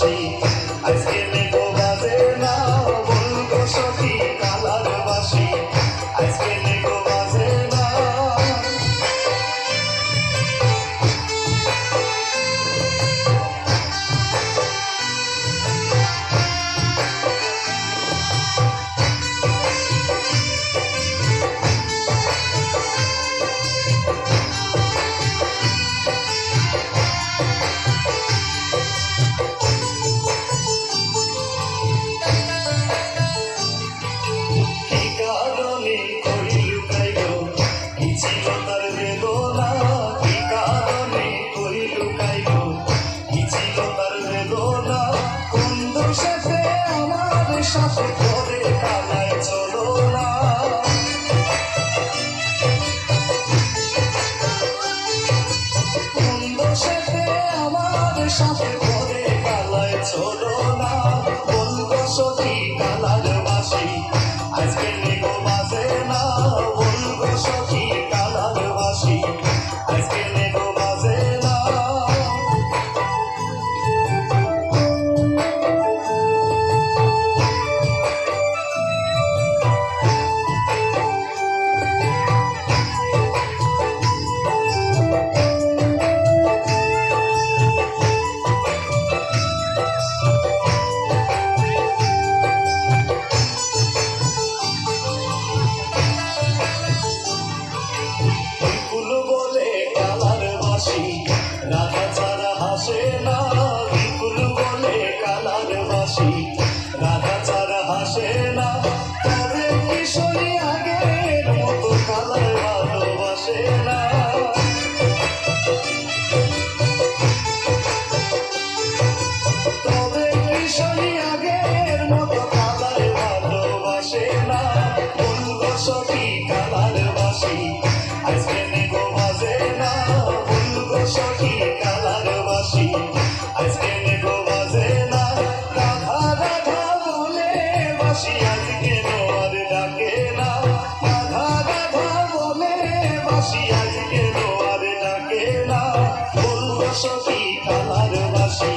বাসি আজকে নেগো বাজে না বলবো সখী কালার বাসি আজকে নেগো বাজে না সাথে করে কালায় চলো না বন্ধ সাথে আমার সাথে করে কালায় চলো না বলবো সখী কালার বাসি আজকে নেগো বাজে না বলবো সখী কালার বাসি আজকে নেগো বাজে না রাধা ছাড়া হাসে না বিপুল বলে কালার বাসি রাধা ছাড়া হাসে না তবে কিশোরী আগের মতো কালার ভালোবাসে না তবে কিশোরী আগের মতো কালার ভালোবাসে না বলবো সখী কালার বাসি আজকে নেগো বাজে না সখী কালার বাসি আজকে নেগো বাজে না রাধা রাধা বলে বাসি আজকে নোয়ার ডাকে না রাধা রাধা বলে বাসি আজকে নোয়ার ডাকে না বলবো সখী কালার বাসি